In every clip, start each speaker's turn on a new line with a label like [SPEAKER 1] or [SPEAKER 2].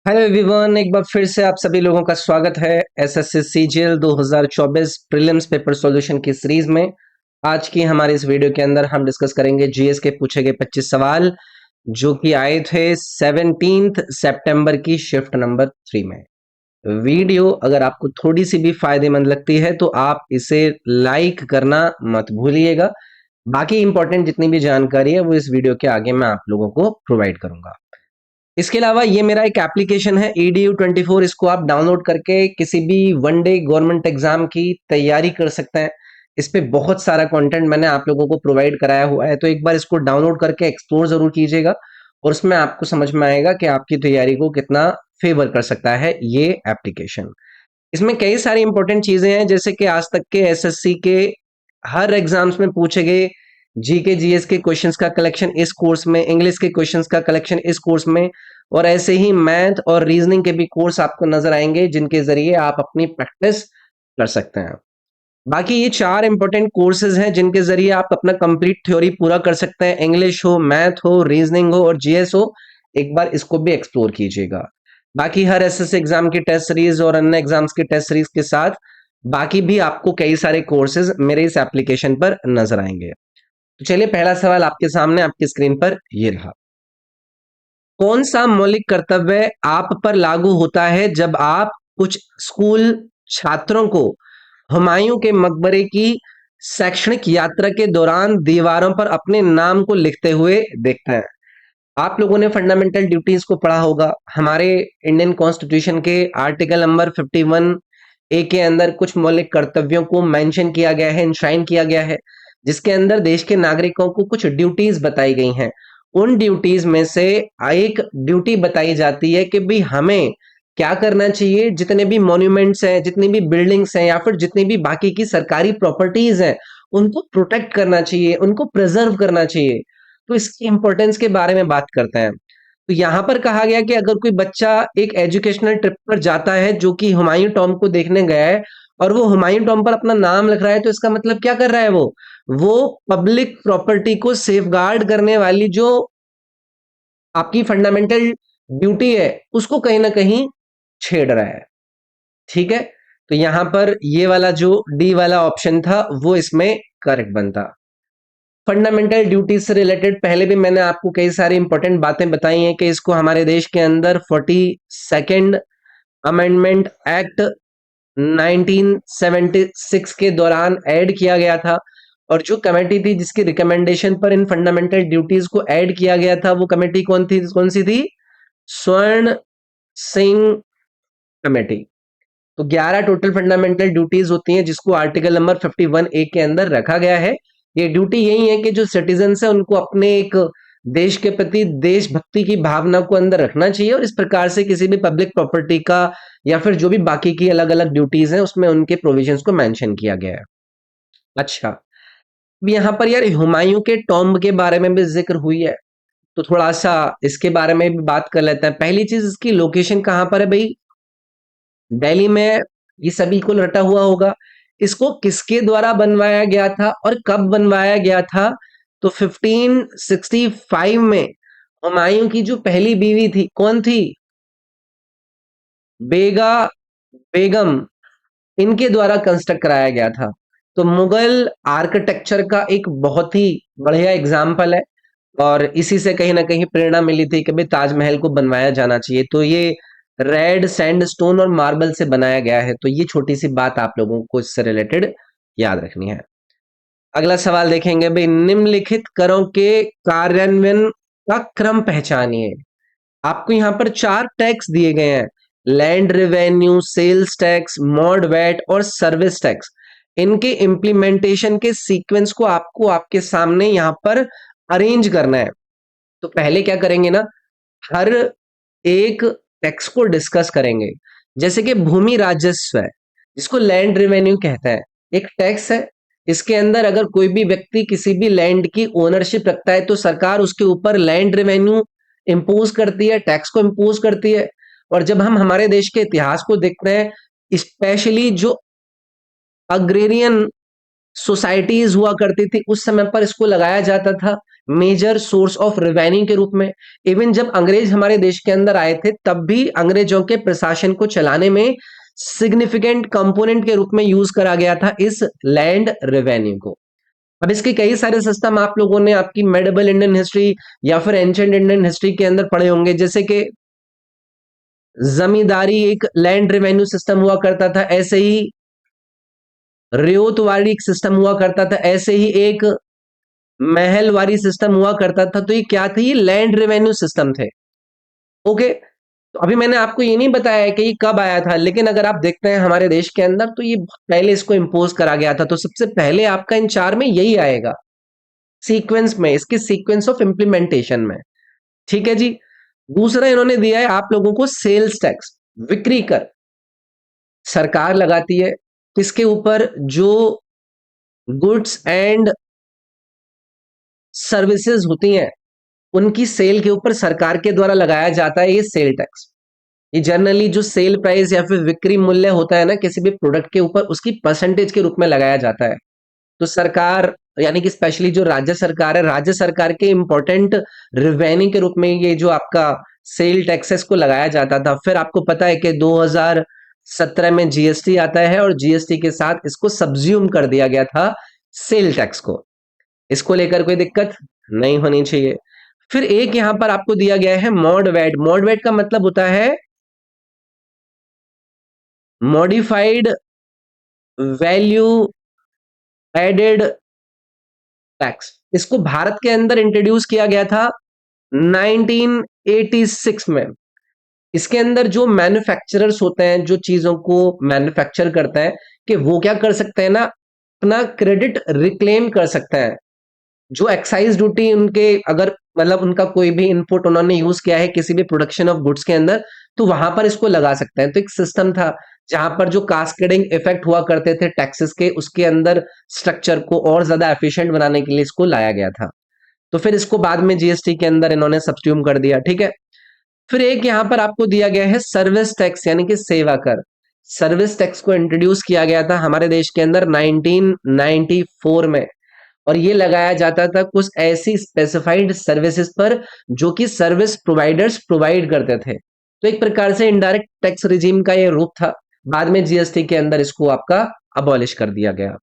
[SPEAKER 1] Hello everyone, एक बार फिर से आप सभी लोगों का स्वागत है SSC CGL 2024 prelims paper solution की सीरीज में। आज की हमारी इस वीडियो के अंदर हम डिस्कस करेंगे जीएस के पूछे गए 25 सवाल जो कि आए थे 17 सितंबर की शिफ्ट नंबर 3 में। वीडियो अगर आपको थोड़ी सी भी फायदेमंद लगती है तो आप इसे लाइक करना मत भूलिएगा। बाकी इंपॉर्टेंट जितनी भी जानकारी है वो इस वीडियो के आगे मैं आप लोगों को प्रोवाइड करूंगा। इसके अलावा ये मेरा एक एप्लीकेशन है EDU24। इसको आप डाउनलोड करके किसी भी वन डे गवर्नमेंट एग्जाम की तैयारी कर सकते हैं। इस पे बहुत सारा कंटेंट मैंने आप लोगों को प्रोवाइड कराया हुआ है, तो एक बार इसको डाउनलोड करके एक्सप्लोर जरूर कीजिएगा और उसमें आपको समझ में आएगा कि आपकी तैयारी को कितना फेवर कर सकता है ये एप्लीकेशन। इसमें कई सारी इंपॉर्टेंट चीजें हैं, जैसे कि आज तक के एसएससी के हर एग्जाम्स में पूछे गए जीके जीएस के क्वेश्चंस का कलेक्शन इस कोर्स में, इंग्लिश के क्वेश्चंस का कलेक्शन इस कोर्स में, और ऐसे ही मैथ और रीजनिंग के भी कोर्स आपको नजर आएंगे जिनके जरिए आप अपनी प्रैक्टिस कर सकते हैं। बाकी ये चार इंपॉर्टेंट कोर्सेज हैं जिनके जरिए आप अपना कंप्लीट थ्योरी पूरा कर सकते हैं। इंग्लिश हो, मैथ हो, रीजनिंग हो और जीएस हो, एक बार इसको भी एक्सप्लोर कीजिएगा। बाकी हर एसएससी एग्जाम की टेस्ट सीरीज और अन्य एग्जाम्स की टेस्ट सीरीज के साथ बाकी भी आपको कई सारे कोर्सेज मेरे इस एप्लीकेशन पर नजर आएंगे। तो चलिए, पहला सवाल आपके सामने आपकी स्क्रीन पर ये रहा। कौन सा मौलिक कर्तव्य आप पर लागू होता है जब आप कुछ स्कूल छात्रों को हुमायूं के मकबरे की शैक्षणिक यात्रा के दौरान दीवारों पर अपने नाम को लिखते हुए देखते हैं? आप लोगों ने फंडामेंटल ड्यूटीज को पढ़ा होगा। हमारे इंडियन कॉन्स्टिट्यूशन के आर्टिकल नंबर 51A के अंदर कुछ मौलिक कर्तव्यों को मेंशन किया गया है, इंश्राइन किया गया है, जिसके अंदर देश के नागरिकों को कुछ ड्यूटीज बताई गई हैं। उन ड्यूटीज में से एक ड्यूटी बताई जाती है कि भाई हमें क्या करना चाहिए, जितने भी मॉन्यूमेंट्स हैं, जितनी भी बिल्डिंग्स हैं या फिर जितनी भी बाकी की सरकारी प्रॉपर्टीज हैं, उनको प्रोटेक्ट करना चाहिए, उनको प्रिजर्व करना चाहिए। तो इसकी इंपॉर्टेंस के बारे में बात करते हैं। तो यहाँ पर कहा गया कि अगर कोई बच्चा एक एजुकेशनल ट्रिप पर जाता है जो कि हुमायूं टॉम्ब को देखने गया है और वो हुमायूं टॉम्ब पर अपना नाम लिख रहा है, तो इसका मतलब क्या कर रहा है? वो पब्लिक प्रॉपर्टी को सेफगार्ड करने वाली जो आपकी फंडामेंटल ड्यूटी है उसको कहीं ना कहीं छेड़ रहा है। ठीक है, तो यहां पर ये वाला जो डी वाला ऑप्शन था वो इसमें करेक्ट बनता। फंडामेंटल ड्यूटी से रिलेटेड पहले भी मैंने आपको कई सारी इंपॉर्टेंट बातें बताई हैं कि इसको हमारे देश के अंदर 42nd अमेंडमेंट एक्ट 1976 के दौरान ऐड किया गया था। और जो कमेटी थी जिसकी रिकमेंडेशन पर इन फंडामेंटल ड्यूटीज को ऐड किया गया था, वो कमेटी कौन सी थी? स्वर्ण सिंह कमेटी। तो 11 टोटल फंडामेंटल ड्यूटीज होती हैं जिसको आर्टिकल नंबर 51A के अंदर रखा गया है। ये ड्यूटी यही है कि जो सिटीजन है उनको अपने एक देश के प्रति देशभक्ति की भावना को अंदर रखना चाहिए और इस प्रकार से किसी भी पब्लिक प्रॉपर्टी का या फिर जो भी बाकी की अलग अलग ड्यूटीज हैं उसमें उनके प्रोविजंस को मेंशन किया गया है। अच्छा, अब यहाँ पर यार हुमायूं के टॉम्ब के बारे में भी जिक्र हुई है, तो थोड़ा सा इसके बारे में भी बात कर लेते हैं। पहली चीज, इसकी लोकेशन कहाँ पर है भाई? दिल्ली में। ये सभी को रटा हुआ होगा। इसको किसके द्वारा बनवाया गया था और कब बनवाया गया था? तो 1565 में हुमायूं की जो पहली बीवी थी, कौन थी? बेगा बेगम, इनके द्वारा कंस्ट्रक्ट कराया गया था। तो मुगल आर्किटेक्चर का एक बहुत ही बढ़िया एग्जाम्पल है और इसी से कहीं ना कहीं प्रेरणा मिली थी कि भाई ताजमहल को बनवाया जाना चाहिए। तो ये रेड सैंडस्टोन और मार्बल से बनाया गया है। तो ये छोटी सी बात आप लोगों को इससे रिलेटेड याद रखनी है। अगला सवाल देखेंगे भाई, निम्नलिखित करों के कार्यान्वयन का क्रम पहचानिए। आपको यहाँ पर चार टैक्स दिए गए हैं: land revenue, sales tax, MODVAT और सर्विस टैक्स। इनके इम्प्लीमेंटेशन के सीक्वेंस को आपको आपके सामने यहाँ पर अरेंज करना है। तो पहले क्या करेंगे ना, हर एक टैक्स को डिस्कस करेंगे। जैसे कि भूमि राजस्व है जिसको लैंड रेवेन्यू कहते हैं, एक टैक्स है। इसके अंदर अगर कोई भी व्यक्ति किसी भी लैंड की ओनरशिप रखता है तो सरकार उसके ऊपर लैंड रेवेन्यू इम्पोज करती है, टैक्स को इम्पोज करती है। और जब हम हमारे देश के इतिहास को देखते हैं, स्पेशली जो अग्रेरियन सोसाइटीज हुआ करती थी उस समय पर इसको लगाया जाता था। मेजर सोर्स ऑफ रेवेन्यू के रूप में। इवन जब अंग्रेज हमारे देश के अंदर आए थे तब भी अंग्रेजों के प्रशासन को चलाने में सिग्निफिकेंट कंपोनेंट के रूप में यूज करा गया था इस लैंड रेवेन्यू को। अब इसके कई सारे सिस्टम आप लोगों ने आपकी मेडिवल इंडियन हिस्ट्री या फिर एंशिएंट इंडियन हिस्ट्री के अंदर पढ़े होंगे, जैसे कि जमींदारी एक लैंड रेवेन्यू सिस्टम हुआ करता था, ऐसे ही रियोतवाड़ी एक सिस्टम हुआ करता था, ऐसे ही एक महलवारी सिस्टम हुआ करता था। तो ये क्या थे? ये लैंड रेवेन्यू सिस्टम थे। ओके, तो अभी मैंने आपको ये नहीं बताया कि ये कब आया था, लेकिन अगर आप देखते हैं हमारे देश के अंदर तो ये पहले इसको इम्पोज करा गया था। तो सबसे पहले आपका इन चार में यही आएगा सीक्वेंस में, इसके सीक्वेंस ऑफ इंप्लीमेंटेशन में। ठीक है जी। दूसरा इन्होंने दिया है आप लोगों को सेल्स टैक्स, बिक्री कर सरकार लगाती है किसके ऊपर? जो गुड्स एंड सर्विसेज होती हैं उनकी सेल के ऊपर सरकार के द्वारा लगाया जाता है ये सेल टैक्स। ये जनरली जो सेल प्राइस या फिर विक्री मूल्य होता है ना किसी भी प्रोडक्ट के ऊपर, उसकी परसेंटेज के रूप में लगाया जाता है। तो सरकार यानी कि स्पेशली जो राज्य सरकार है, राज्य सरकार के इंपॉर्टेंट रिवेन्यू के रूप में ये जो आपका सेल टैक्सेस को लगाया जाता था। फिर आपको पता है कि 2017 में जीएसटी आता है और जीएसटी के साथ इसको सब्ज्यूम कर दिया गया था सेल टैक्स को। इसको लेकर कोई दिक्कत नहीं होनी चाहिए। फिर एक यहां पर आपको दिया गया है मॉड वैट। मॉड वैट का मतलब होता है मॉडिफाइड वैल्यू एडेड टैक्स। इसको भारत के अंदर इंट्रोड्यूस किया गया था 1986 में। इसके अंदर जो मैन्युफैक्चरर्स होते हैं, जो चीजों को मैन्युफैक्चर करते हैं, कि वो क्या कर सकते हैं ना, अपना क्रेडिट रिक्लेम कर सकते हैं। जो एक्साइज ड्यूटी उनके, अगर मतलब उनका कोई भी इनपुट उन्होंने यूज किया है किसी भी प्रोडक्शन ऑफ गुड्स के अंदर, तो वहां पर इसको लगा सकते हैं। तो एक सिस्टम था जहां पर जो कास्केडिंग इफेक्ट हुआ करते थे टैक्सेस के, उसके अंदर स्ट्रक्चर को और ज्यादा एफिशिएंट बनाने के लिए इसको लाया गया था। तो फिर इसको बाद में जीएसटी के अंदर इन्होंने सब्स्टिट्यूट कर दिया। ठीक है। फिर एक यहां पर आपको दिया गया है सर्विस टैक्स यानी कि सेवा कर। सर्विस टैक्स को इंट्रोड्यूस किया गया था हमारे देश के अंदर 1994 में, और ये लगाया जाता था कुछ ऐसी स्पेसिफाइड सर्विसेज पर जो कि सर्विस प्रोवाइडर्स प्रोवाइड करते थे। तो एक प्रकार से इनडायरेक्ट टैक्स रिजीम का ये रूप था। बाद में जीएसटी के अंदर इसको आपका अबॉलिश कर दिया गया।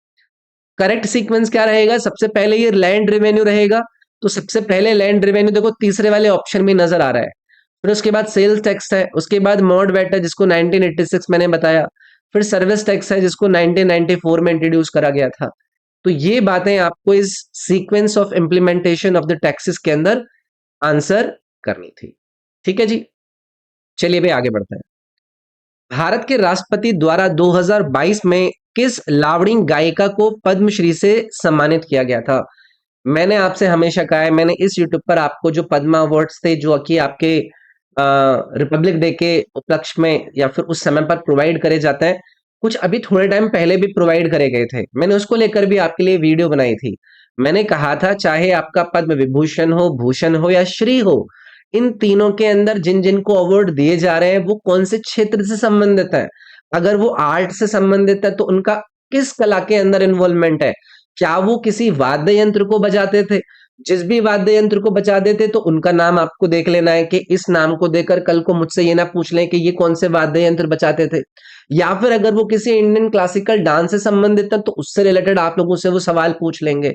[SPEAKER 1] करेक्ट सीक्वेंस क्या रहेगा? सबसे पहले ये लैंड रेवेन्यू रहेगा। तो सबसे पहले लैंड रेवेन्यू देखो तीसरे वाले ऑप्शन में नजर आ रहा है। फिर उसके बाद सेल्स टैक्स है, उसके बाद मॉड वैट है जिसको 1986 मैंने बताया, फिर सर्विस टैक्स है जिसको 1994 में इंट्रोड्यूस करा गया था। तो ये बातें आपको इस sequence of implementation of the taxes के अंदर आंसर करनी थी। ठीक है जी। चलिए भाई आगे बढ़ते हैं। भारत के राष्ट्रपति द्वारा 2022 में किस लावणी गायिका को पद्मश्री से सम्मानित किया गया था? मैंने आपसे हमेशा कहा है, मैंने इस यूट्यूब पर आपको जो पद्मा अवार्ड्स थे जो कि आपके रिपब्लिक डे के उपलक्ष्य में या फिर उस समय पर प्रोवाइड करे जाते हैं, कुछ अभी थोड़े टाइम पहले भी प्रोवाइड करे गए थे। मैंने उसको लेकर भी आपके लिए वीडियो बनाई थी। मैंने कहा था चाहे आपका पद्म विभूषण हो, भूषण हो या श्री हो, इन तीनों के अंदर जिन जिन को अवार्ड दिए जा रहे हैं वो कौन से क्षेत्र से संबंधित है। अगर वो आर्ट से संबंधित है तो उनका किस कला के अंदर इन्वॉल्वमेंट है। क्या वो किसी वाद्य यंत्र को बजाते थे? जिस भी वाद्य यंत्र को बजाते थे तो उनका नाम आपको देख लेना है कि इस नाम को देकर कल को मुझसे ये ना पूछ लें कि ये कौन से वाद्य यंत्र बजाते थे। या फिर अगर वो किसी इंडियन क्लासिकल डांस से संबंधित है तो उससे रिलेटेड आप लोगों से वो सवाल पूछ लेंगे।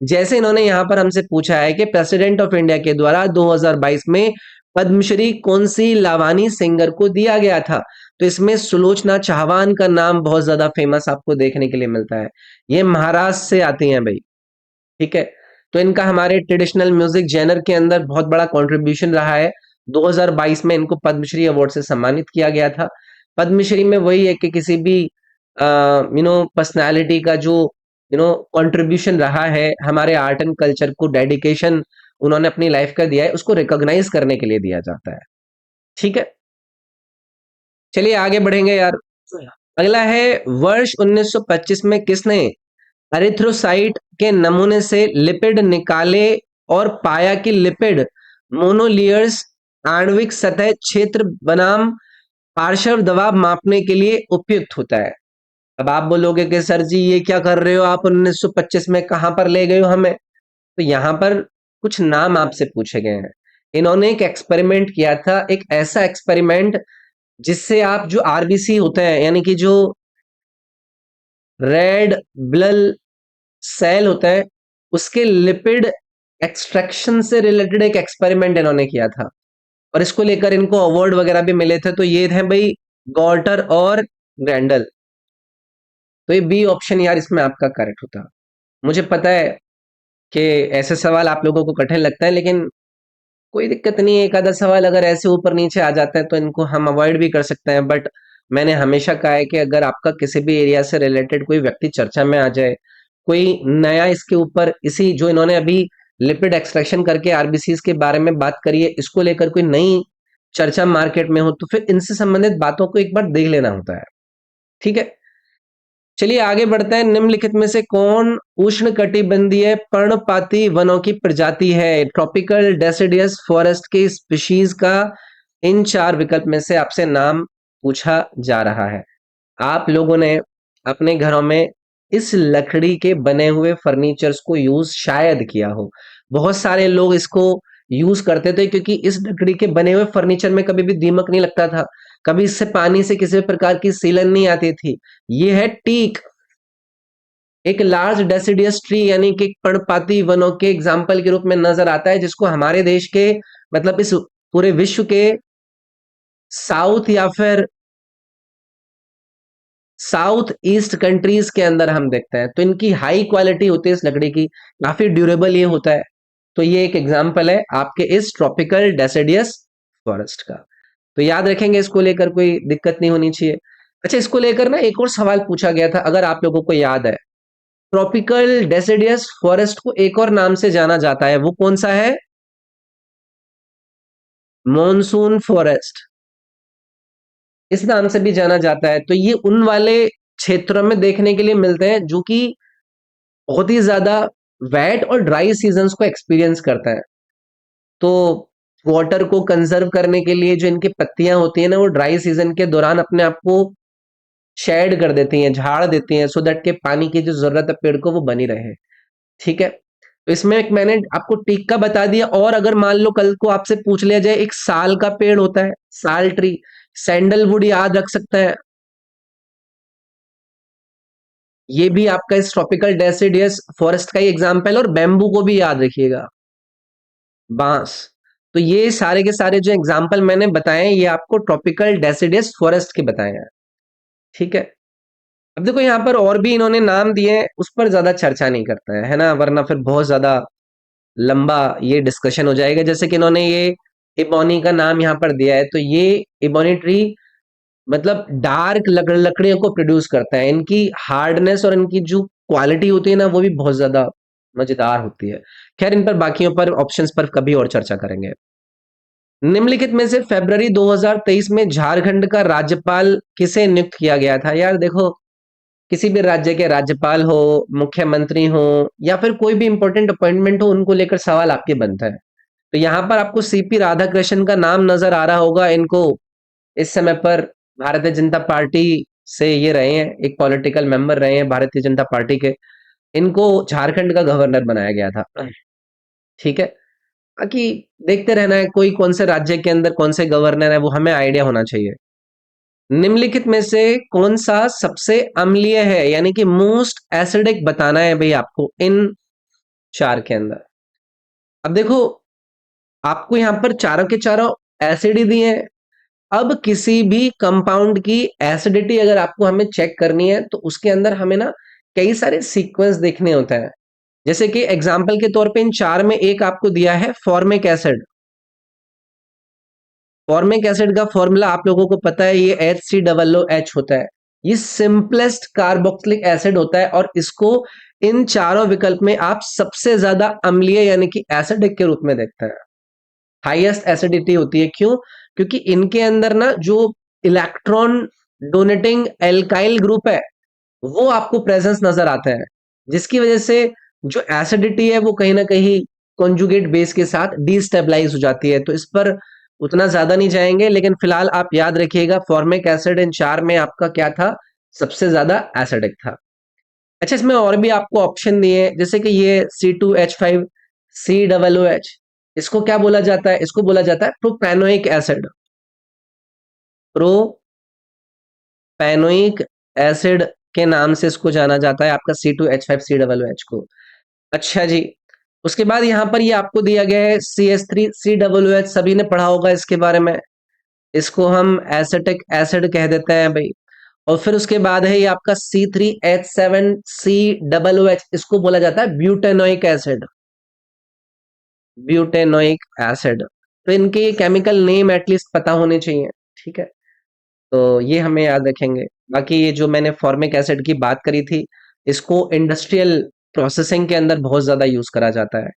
[SPEAKER 1] जैसे इन्होंने यहाँ पर हमसे पूछा है कि प्रेसिडेंट ऑफ इंडिया के द्वारा 2022 में पद्मश्री कौन सी लावानी सिंगर को दिया गया था? तो इसमें सुलोचना चाहवान का नाम बहुत ज्यादा फेमस आपको देखने के लिए मिलता है। ये महाराष्ट्र से आती हैं भाई। ठीक है। तो इनका हमारे ट्रेडिशनल म्यूजिक जेनर के अंदर बहुत बड़ा कंट्रीब्यूशन रहा है। 2022 में इनको पद्मश्री अवार्ड से सम्मानित किया गया था। पद्मश्री में वही है कि किसी भी पर्सनालिटी का जो कंट्रीब्यूशन रहा है हमारे आर्ट एंड कल्चर को, डेडिकेशन उन्होंने अपनी लाइफ का दिया है, उसको रिकॉग्नाइज करने के लिए दिया जाता है। ठीक है। चलिए आगे बढ़ेंगे यार। अगला है वर्ष 1925 में किसने एरिथ्रोसाइट के नमूने से लिपिड निकाले और पाया कि लिपिड मोनोलियर्स आणविक सतह क्षेत्र बनाम पार्श्व दबाव मापने के लिए उपयुक्त होता है। अब आप बोलोगे कि सर जी ये क्या कर रहे हो आप, 1925 में कहां पर ले गए हो हमें? तो यहां पर कुछ नाम आपसे पूछे गए हैं। इन्होंने एक एक्सपेरिमेंट किया था, एक ऐसा एक्सपेरिमेंट जिससे आप जो आरबीसी होते हैं, यानी कि जो रेड ब्लड सेल होता है, उसके लिपिड एक्सट्रैक्शन से रिलेटेड एक एक्सपेरिमेंट इन्होंने किया था, और इसको लेकर इनको अवार्ड वगैरह भी मिले थे। तो ये थे भाई गॉल्टर और ग्रैंडल। तो ये बी ऑप्शन यार इसमें आपका करेक्ट होता। मुझे पता है कि ऐसे सवाल आप लोगों को कठिन लगता है, लेकिन कोई दिक्कत नहीं है, एक आधा सवाल अगर ऐसे ऊपर नीचे आ जाता है तो इनको हम अवॉइड भी कर सकते हैं। बट मैंने हमेशा कहा है कि अगर आपका किसी भी एरिया से रिलेटेड कोई व्यक्ति चर्चा में आ जाए, कोई नया इसके ऊपर, इसी जो इन्होंने अभी लिपिड एक्सट्रैक्शन करके आरबीसीज के बारे में बात करी है, इसको लेकर कोई नई चर्चा मार्केट में हो, तो फिर इनसे संबंधित बातों को एक बार देख लेना होता है। ठीक है, चलिए आगे बढ़ते हैं। निम्नलिखित में से कौन उष्णकटिबंधीय पर्णपाती वनों की प्रजाति है? ट्रॉपिकल डेसिडियस फॉरेस्ट की स्पीशीज का इन चार विकल्प में से आपसे नाम पूछा जा रहा है। आप लोगों ने अपने घरों में इस लकड़ी के बने हुए फर्नीचर्स को यूज शायद किया हो। बहुत सारे लोग इसको यूज करते थे क्योंकि इस लकड़ी के बने हुए फर्नीचर में कभी भी दीमक नहीं लगता था, कभी इससे पानी से किसी भी प्रकार की सीलन नहीं आती थी। ये है टीक, एक लार्ज डेसिडियस ट्री, यानी कि पर्णपाती वनों के एग्जाम्पल के रूप में नजर आता है, जिसको हमारे देश के, मतलब इस पूरे विश्व के साउथ या फिर साउथ ईस्ट कंट्रीज के अंदर हम देखते हैं। तो इनकी हाई क्वालिटी होती है इस लकड़ी की, काफी ड्यूरेबल ये होता है। तो ये एक एग्जाम्पल है आपके इस ट्रॉपिकल डेसिडियस फॉरेस्ट का। तो याद रखेंगे, इसको लेकर कोई दिक्कत नहीं होनी चाहिए। अच्छा, इसको लेकर ना एक और सवाल पूछा गया था, अगर आप लोगों को याद है। ट्रॉपिकल डेसिडियस फॉरेस्ट को एक और नाम से जाना जाता है, वो कौन सा है? मॉनसून फॉरेस्ट, इस नाम से भी जाना जाता है। तो ये उन वाले क्षेत्रों में देखने के लिए मिलते हैं जो कि बहुत ही ज्यादा वेट और ड्राई सीजन्स को एक्सपीरियंस करता है। तो वाटर को कंजर्व करने के लिए जो इनकी पत्तियां होती है ना, वो ड्राई सीजन के दौरान अपने आप को शेड कर देती हैं, झाड़ देती हैं, सो दैट के पानी की जो जरूरत है पेड़ को वो बनी रहे। ठीक है, तो इसमें एक मैंने आपको टीक का बता दिया। और अगर मान लो कल को आपसे पूछ लिया जाए, एक साल का पेड़ होता है, साल ट्री, सैंडलवुड याद रख सकता है, ये भी आपका इस ट्रॉपिकल डेसिडियस फॉरेस्ट का ही एग्जाम्पल। और बैम्बू को भी याद रखिएगा, बांस। तो ये सारे के सारे जो एग्जाम्पल मैंने बताए हैं, ये आपको ट्रॉपिकल डेसिडियस फॉरेस्ट के बताए हैं। ठीक है, अब देखो यहाँ पर और भी इन्होंने नाम दिए हैं, उस पर ज्यादा चर्चा नहीं करता है ना, वरना फिर बहुत ज्यादा लंबा ये डिस्कशन हो जाएगा। जैसे कि इन्होंने ये इबोनी का नाम यहाँ पर दिया है, तो ये इबोनी ट्री मतलब डार्क लकड़ियों को प्रोड्यूस करता है। इनकी हार्डनेस और इनकी जो क्वालिटी होती है ना, वो भी बहुत ज्यादा मजेदार होती है। खैर, इन पर बाकियों पर ऑप्शंस पर कभी और चर्चा करेंगे। निम्नलिखित में से फरवरी 2023 में झारखंड का राज्यपाल किसे नियुक्त किया गया था? यार देखो, किसी भी राज्य के राज्यपाल हो, मुख्यमंत्री हो, या फिर कोई भी इंपॉर्टेंट अपॉइंटमेंट हो, उनको लेकर सवाल आपके बनता है। तो यहाँ पर आपको सीपी राधाकृष्णन का नाम नजर आ रहा होगा। इनको इस समय पर भारतीय जनता पार्टी से ये रहे हैं, एक पॉलिटिकल मेंबर रहे हैं भारतीय जनता पार्टी के। इनको झारखंड का गवर्नर बनाया गया था। ठीक है, बाकी देखते रहना है कोई कौन से राज्य के अंदर कौन से गवर्नर है, वो हमें आइडिया होना चाहिए। निम्नलिखित में से कौन सा सबसे अम्लीय है, यानी कि मोस्ट एसिडिक बताना है भाई आपको इन चार के अंदर। अब देखो, आपको यहां पर चारों के चारों एसिड ही दिए हैं। अब किसी भी कंपाउंड की एसिडिटी अगर आपको हमें चेक करनी है, तो उसके अंदर हमें ना कई सारे सीक्वेंस देखने होते हैं। जैसे कि एग्जाम्पल के तौर पे इन चार में एक आपको दिया है फॉर्मिक एसिड। फॉर्मिक एसिड का फॉर्मूला आप लोगों को पता है, ये HCOOH होता है। ये सिंपलेस्ट कार्बोक्सिलिक एसिड होता है, और इसको इन चारों विकल्प में आप सबसे ज्यादा अम्लीय यानी कि एसिडिक के रूप में देखते हैं। हाईएस्ट एसिडिटी होती है, क्यों? क्योंकि इनके अंदर ना जो इलेक्ट्रॉन डोनेटिंग एल्काइल ग्रुप है, वो आपको प्रेजेंस नजर आता है, जिसकी वजह से जो एसिडिटी है वो कहीं ना कहीं कॉन्जुगेट बेस के साथ डिस्टेबलाइज हो जाती है। तो इस पर उतना ज्यादा नहीं जाएंगे, लेकिन फिलहाल आप याद रखिएगा फॉर्मिक एसिड इन चार में आपका क्या था, सबसे ज्यादा एसिडिक था। अच्छा, इसमें और भी आपको ऑप्शन दिए हैं, जैसे कि ये C2H5 COOH, इसको क्या बोला जाता है? इसको बोला जाता है प्रोपेनोइक एसिड। प्रोपेनोइक एसिड के नाम से इसको जाना जाता है, आपका C2H5COOH को। अच्छा जी, उसके बाद यहाँ पर ये आपको दिया गया है CH3COOH, सभी ने पढ़ा होगा इसके बारे में। इसको हम एसिटिक एसिड कह देते हैं भाई। और फिर उसके बाद है ये आपका C3H7COOH, इसको बोला जाता है ब्यूटेनोइक एसिड। ब्यूटेनोइक एसिड, तो इनके केमिकल नेम एटलीस्ट पता होने चाहिए, ठीक है, तो ये हमें याद रखेंगे। बाकी ये जो मैंने फॉर्मिक एसिड की बात करी थी, इसको इंडस्ट्रियल प्रोसेसिंग के अंदर बहुत ज्यादा यूज करा जाता है।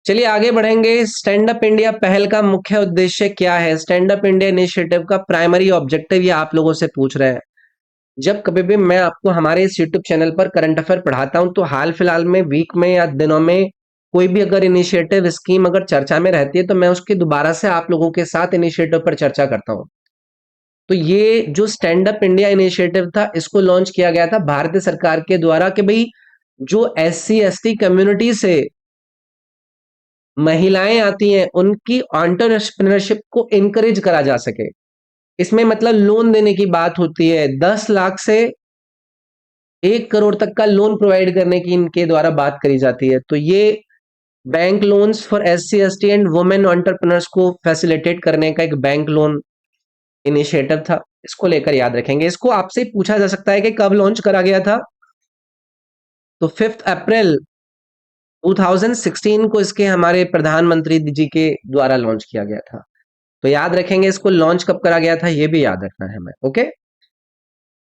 [SPEAKER 1] चलिए आगे बढ़ेंगे। स्टैंड अप इंडिया पहल का मुख्य उद्देश्य क्या है? स्टैंड अप इंडिया इनिशिएटिव का प्राइमरी ऑब्जेक्टिव, ये आप लोगों से पूछ रहे हैं। जब कभी भी मैं आपको हमारे इस यूट्यूब चैनल पर करंट अफेयर पढ़ाता हूं, तो हाल फिलहाल में, वीक में या दिनों में कोई भी अगर इनिशिएटिव स्कीम अगर चर्चा में रहती है, तो मैं उसकी दोबारा से आप लोगों के साथ इनिशिएटिव पर चर्चा करता हूं। तो ये जो स्टैंड अप इंडिया इनिशिएटिव था, इसको लॉन्च किया गया था भारतीय सरकार के द्वारा कि भाई जो SC ST कम्युनिटी से महिलाएं आती हैं, उनकी एंटरप्रेन्योरशिप को इनकरेज करा जा सके। इसमें मतलब लोन देने की बात होती है, 10 लाख से 1 करोड़ तक का लोन प्रोवाइड करने की इनके द्वारा बात करी जाती है। तो ये bank loans for SC ST and women entrepreneurs को फैसिलिटेट करने का एक बैंक लोन इनिशिएटिव था। इसको लेकर याद रखेंगे। इसको आपसे पूछा जा सकता है कि कब लॉन्च करा गया था, तो 5 अप्रैल 2016 को इसके हमारे प्रधानमंत्री जी के द्वारा लॉन्च किया गया था। तो याद रखेंगे इसको लॉन्च कब करा गया था, ये भी याद रखना है हमें। ओके,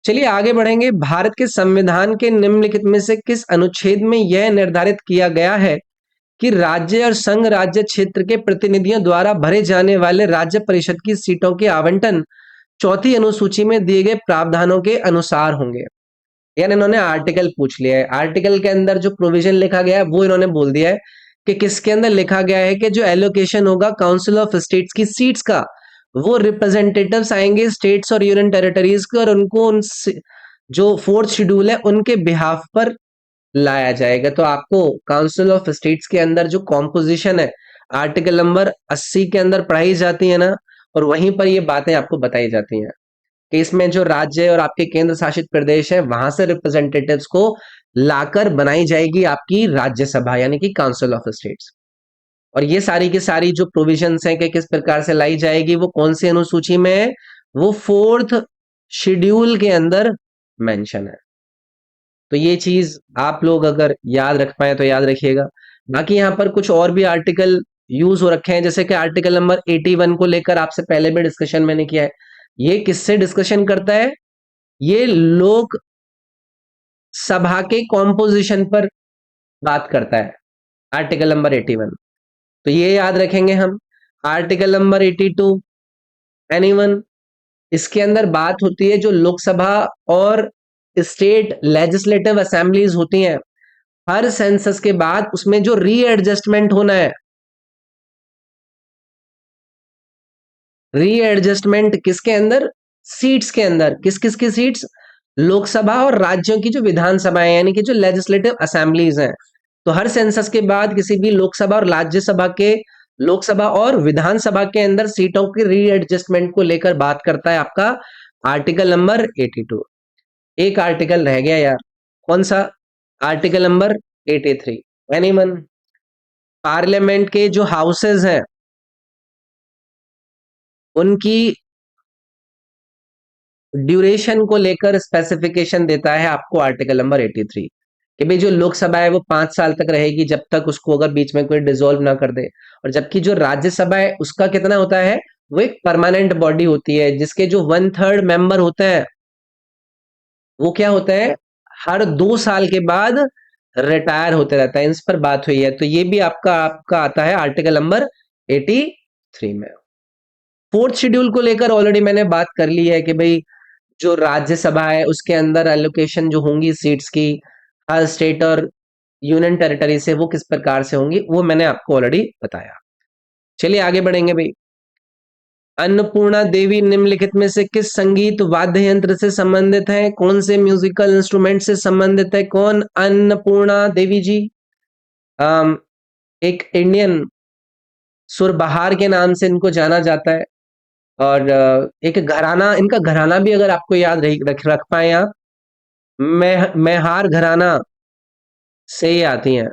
[SPEAKER 1] चलिए आगे बढ़ेंगे। भारत के संविधान के निम्नलिखित में से किस अनुच्छेद में यह निर्धारित किया गया है कि राज्य और संघ राज्य क्षेत्र के प्रतिनिधियों द्वारा भरे जाने वाले राज्य परिषद की सीटों के आवंटन चौथी अनुसूची में दिए गए प्रावधानों के अनुसार होंगे? यानी इन्होंने आर्टिकल पूछ लिया है, आर्टिकल के अंदर जो प्रोविजन लिखा गया है वो इन्होंने बोल दिया है कि किसके अंदर लिखा गया है कि जो एलोकेशन होगा काउंसिल ऑफ स्टेट्स की सीट्स का, वो रिप्रेजेंटेटिव्स आएंगे स्टेट्स और यूनियन टेरिटरीज के, और उनको उन जो फोर्थ शेड्यूल है उनके बिहाफ पर लाया जाएगा। तो आपको काउंसिल ऑफ स्टेट्स के अंदर जो कॉम्पोजिशन है आर्टिकल नंबर 80 के अंदर पढ़ाई जाती है ना, और वहीं पर ये बातें आपको बताई जाती हैं कि इसमें जो राज्य और आपके केंद्र शासित प्रदेश है, वहां से रिप्रेजेंटेटिव्स को लाकर बनाई जाएगी आपकी राज्यसभा, यानी कि काउंसिल ऑफ स्टेट्स। और ये सारी की सारी जो प्रोविजंस हैं कि किस प्रकार से लाई जाएगी, वो कौन सी अनुसूची में है, वो फोर्थ शेड्यूल के अंदर मेंशन है। तो ये चीज आप लोग अगर याद रख पाए तो याद रखिएगा। बाकी यहाँ पर कुछ और भी आर्टिकल यूज हो रखे हैं, जैसे कि आर्टिकल नंबर 81 को लेकर आपसे पहले भी डिस्कशन मैंने किया है। ये किससे डिस्कशन करता है? ये लोक सभा के कॉम्पोजिशन पर बात करता है, आर्टिकल नंबर 81। तो ये याद रखेंगे हम। आर्टिकल नंबर 82, एनीवन, इसके अंदर बात होती है जो लोकसभा और स्टेट लेजिस्लेटिव असेंबलीज होती हैं, हर सेंसस के बाद उसमें जो रीएडजस्टमेंट होना है, रीएडजस्टमेंट किसके अंदर? सीट्स के अंदर। किस किस की सीट्स? लोकसभा और राज्यों की जो विधानसभाएं, यानी कि जो लेजिस्लेटिव असेंबलीज हैं। तो हर सेंसस के बाद किसी भी लोकसभा और राज्यसभा के, लोकसभा और विधानसभा के अंदर सीटों की रीएडजस्टमेंट को लेकर बात करता है आपका आर्टिकल नंबर 82। एक आर्टिकल रह गया यार, कौन सा? Article number 83। एनीवन? पार्लियामेंट के जो हाउसेज हैं उनकी ड्यूरेशन को लेकर स्पेसिफिकेशन देता है आपको आर्टिकल नंबर 83, कि भाई जो लोकसभा है वो 5 साल तक रहेगी, जब तक उसको अगर बीच में कोई डिसॉल्व ना कर दे। और जबकि जो राज्यसभा है उसका कितना होता है? वो एक परमानेंट बॉडी होती है, जिसके जो 1/3 मेंबर होते हैं वो क्या होता है, हर 2 साल के बाद रिटायर होते रहता है। इस पर बात हुई है, तो ये भी आपका आपका आता है आर्टिकल नंबर 83 में। फोर्थ शेड्यूल को लेकर ऑलरेडी मैंने बात कर ली है कि भाई जो राज्यसभा है उसके अंदर एलोकेशन जो होंगी सीट्स की, हर स्टेट और यूनियन टेरिटरी से वो किस प्रकार से होंगी, वो मैंने आपको ऑलरेडी बताया। चलिए आगे बढ़ेंगे भाई। अन्नपूर्णा देवी निम्नलिखित में से किस संगीत वाद्य यंत्र से संबंधित है? कौन से म्यूजिकल इंस्ट्रूमेंट से संबंधित है? कौन अन्नपूर्णा देवी जी? एक इंडियन सुरबहार के नाम से इनको जाना जाता है। और एक घराना, इनका घराना भी अगर आपको याद रख पाए आप, मैहार घराना से ही आती हैं।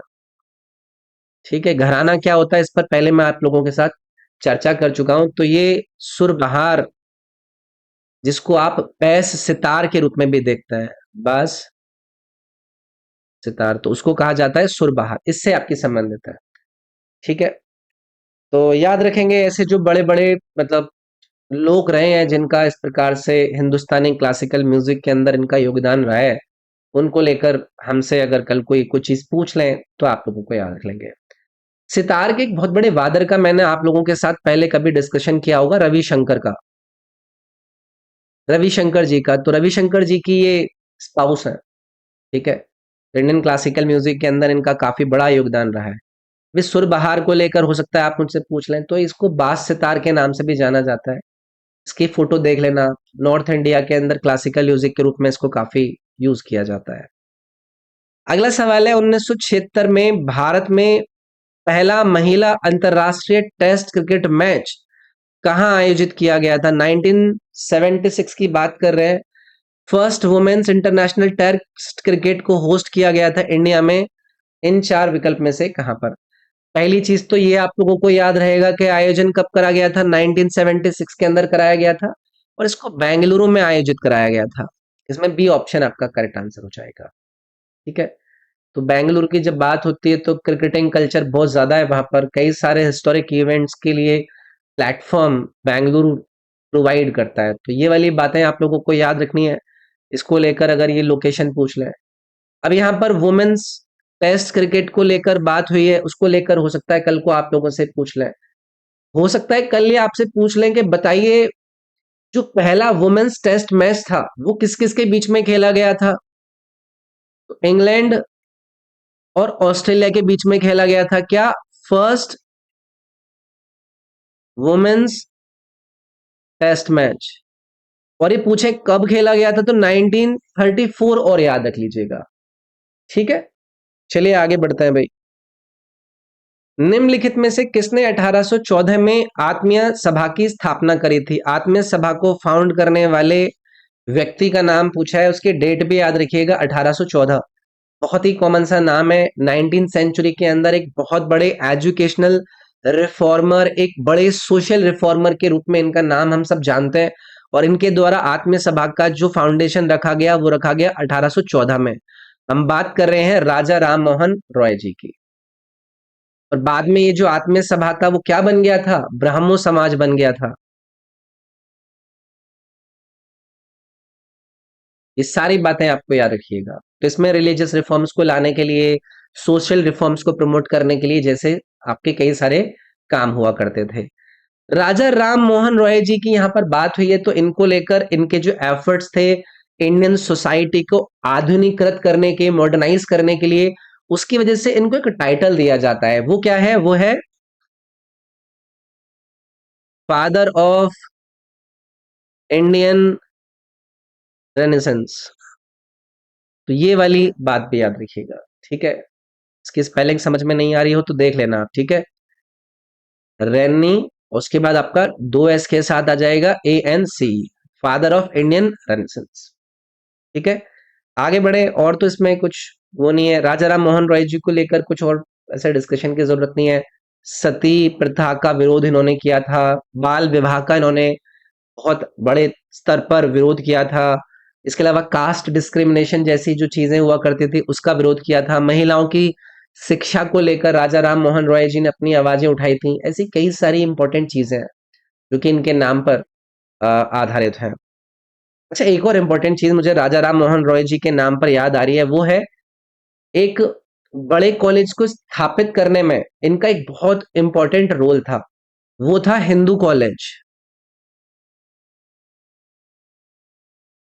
[SPEAKER 1] ठीक है, घराना क्या होता है इस पर पहले मैं आप लोगों के साथ चर्चा कर चुका हूं। तो ये सुरबहार, जिसको आप पैस सितार के रूप में भी देखते हैं, बस सितार, तो उसको कहा जाता है सुरबहार, इससे आपकी संबंधित है। ठीक है, तो याद रखेंगे ऐसे जो बड़े बड़े मतलब लोग रहे हैं जिनका इस प्रकार से हिंदुस्तानी क्लासिकल म्यूजिक के अंदर इनका योगदान रहा है, उनको लेकर हमसे अगर कल कोई कुछ चीज पूछ लें तो आप लोगों को याद रख लेंगे। सितार के एक बहुत बड़े वादक का मैंने आप लोगों के साथ पहले कभी डिस्कशन किया होगा, रविशंकर का, रविशंकर जी का। तो रविशंकर जी की ये स्पाउस है। ठीक है, इंडियन क्लासिकल म्यूजिक के अंदर इनका काफी बड़ा योगदान रहा है। विश्व बहार को लेकर हो सकता है आप मुझसे पूछ लें, तो इसको बास सितार के नाम से भी जाना जाता है। इसकी फोटो देख लेना, नॉर्थ इंडिया के अंदर क्लासिकल म्यूजिक के रूप में इसको काफी यूज किया जाता है। अगला सवाल है, 1976 में भारत में पहला महिला अंतरराष्ट्रीय टेस्ट क्रिकेट मैच कहां आयोजित किया गया था? 1976 की बात कर रहे हैं। First women's international test cricket को होस्ट किया गया था इंडिया में, इन चार विकल्प में से कहां पर? पहली चीज तो ये आप लोगों को याद रहेगा कि आयोजन कब करा गया था, 1976 के अंदर कराया गया था, और इसको बेंगलुरु में आयोजित कराया गया था। इसमें बी ऑप्शन आपका करेक्ट आंसर हो जाएगा। ठीक है, तो बेंगलुरु की जब बात होती है तो क्रिकेटिंग कल्चर बहुत ज्यादा है वहां पर, कई सारे हिस्टोरिक इवेंट्स के लिए प्लेटफॉर्म बेंगलुरु प्रोवाइड करता है। तो ये वाली बातें आप लोगों को याद रखनी है, इसको लेकर अगर ये लोकेशन पूछ लें। अब यहाँ पर वुमेन्स टेस्ट क्रिकेट को लेकर बात हुई है, उसको लेकर हो सकता है कल को आप लोगों से पूछ लें। हो सकता है कल ये आपसे पूछ लें कि बताइए जो पहला वुमेन्स टेस्ट मैच था वो किस किस के बीच में खेला गया था? तो इंग्लैंड और ऑस्ट्रेलिया के बीच में खेला गया था क्या फर्स्ट वुमेन्स टेस्ट मैच? और ये पूछे कब खेला गया था, तो 1934, और याद रख लीजिएगा। ठीक है, चलिए आगे बढ़ते हैं भाई। निम्नलिखित में से किसने 1814 में आत्मीय सभा की स्थापना करी थी? आत्मीय सभा को फाउंड करने वाले व्यक्ति का नाम पूछा है, उसकी डेट भी याद रखिएगा, 1814। बहुत ही कॉमन सा नाम है। 19th सेंचुरी के अंदर एक बहुत बड़े एजुकेशनल रिफॉर्मर, एक बड़े सोशल रिफॉर्मर के रूप में इनका नाम हम सब जानते हैं, और इनके द्वारा आत्मीय सभा का जो फाउंडेशन रखा गया वो रखा गया 1814 में। हम बात कर रहे हैं राजा राम मोहन रॉय जी की। और बाद में ये जो आत्मीय सभा था वो क्या बन गया था? ब्राह्मो समाज बन गया था। ये सारी बातें आपको याद रखिएगा। तो इसमें रिलीजियस रिफॉर्म्स को लाने के लिए, सोशल रिफॉर्म्स को प्रमोट करने के लिए जैसे आपके कई सारे काम हुआ करते थे। राजा राम मोहन रॉय जी की यहाँ पर बात हुई है, तो इनको लेकर इनके जो एफर्ट्स थे इंडियन सोसाइटी को आधुनिकृत करने के, मॉडर्नाइज करने के लिए, उसकी वजह से इनको एक टाइटल दिया जाता है। वो क्या है? वो है फादर ऑफ इंडियन रेनेसेंस। तो ये वाली बात भी याद रखिएगा। ठीक है, इसकी स्पेलिंग समझ में नहीं आ रही हो तो देख लेना आप। ठीक है, रेनी, उसके बाद आपका दो एस के साथ आ जाएगा ANC, father of Indian renaissance. ठीक है, आगे बढ़े। और तो इसमें कुछ वो नहीं है, राजा राम मोहन रॉय जी को लेकर कुछ और ऐसे डिस्कशन की जरूरत नहीं है। सती प्रथा का विरोध इन्होंने किया था, बाल विवाह का इन्होंने बहुत बड़े स्तर पर विरोध किया था। इसके अलावा कास्ट डिस्क्रिमिनेशन जैसी जो चीजें हुआ करती थी उसका विरोध किया था। महिलाओं की शिक्षा को लेकर राजा राम मोहन रॉय जी ने अपनी आवाजें उठाई थी। ऐसी कई सारी इंपॉर्टेंट चीजें हैं जो कि इनके नाम पर आधारित हैं। अच्छा, एक और इंपॉर्टेंट चीज मुझे राजा राम मोहन रॉय जी के नाम पर याद आ रही है, वो है एक बड़े कॉलेज को स्थापित करने में इनका एक बहुत इंपॉर्टेंट रोल था, वो था हिंदू कॉलेज।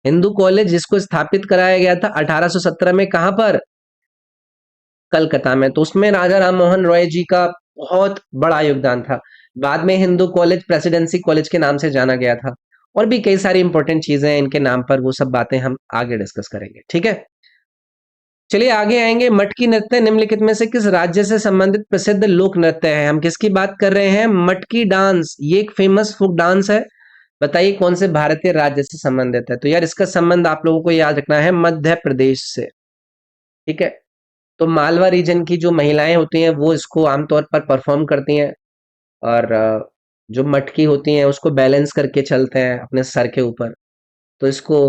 [SPEAKER 1] हिंदू कॉलेज जिसको स्थापित कराया गया था 1817 में, कहां पर? कलकत्ता में। तो उसमें राजा राम मोहन रॉय जी का बहुत बड़ा योगदान था। बाद में हिंदू कॉलेज प्रेसिडेंसी कॉलेज के नाम से जाना गया था। और भी कई सारी इंपॉर्टेंट चीजें हैं इनके नाम पर, वो सब बातें हम आगे डिस्कस करेंगे। ठीक है, चलिए आगे आएंगे। मटकी नृत्य निम्नलिखित में से किस राज्य से संबंधित प्रसिद्ध लोक नृत्य है? हम किसकी बात कर रहे हैं? मटकी डांस। ये एक फेमस फोक डांस है। बताइए कौन से भारतीय राज्य से संबंधित है? तो यार इसका संबंध आप लोगों को याद रखना है मध्य प्रदेश से। ठीक है, तो मालवा रीजन की जो महिलाएं होती हैं वो इसको आमतौर पर परफॉर्म करती हैं, और जो मटकी होती हैं उसको बैलेंस करके चलते हैं अपने सर के ऊपर। तो इसको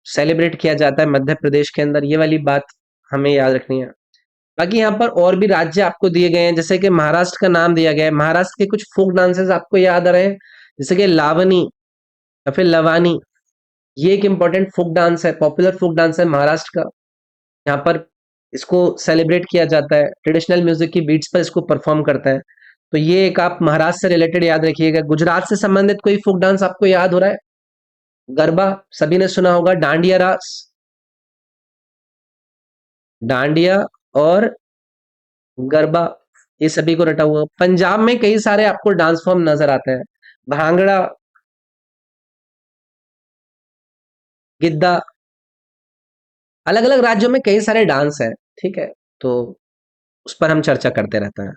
[SPEAKER 1] सेलिब्रेट किया जाता है मध्य प्रदेश के अंदर। ये वाली बात हमें याद रखनी है। बाकी यहाँ पर और भी राज्य आपको दिए गए हैं, जैसे कि महाराष्ट्र का नाम दिया गया है। महाराष्ट्र के कुछ फोक डांसेस आपको याद आ रहे हैं, जैसे कि लावनी या फिर लवानी। ये एक इंपॉर्टेंट फोक डांस है, पॉपुलर फोक डांस है महाराष्ट्र का। यहाँ पर इसको सेलिब्रेट किया जाता है, ट्रेडिशनल म्यूजिक की बीट्स पर इसको परफॉर्म करते हैं। तो ये एक आप महाराष्ट्र से रिलेटेड याद रखिएगा। गुजरात से संबंधित कोई फोक डांस आपको याद हो रहा है? गरबा सभी ने सुना होगा, डांडिया रास, डांडिया और गरबा, ये सभी को रटा हुआ। पंजाब में कई सारे आपको डांस फॉर्म नजर आते हैं, भांगड़ा, गिद्दा। अलग अलग राज्यों में कई सारे डांस हैं, ठीक है, तो उस पर हम चर्चा करते रहते हैं।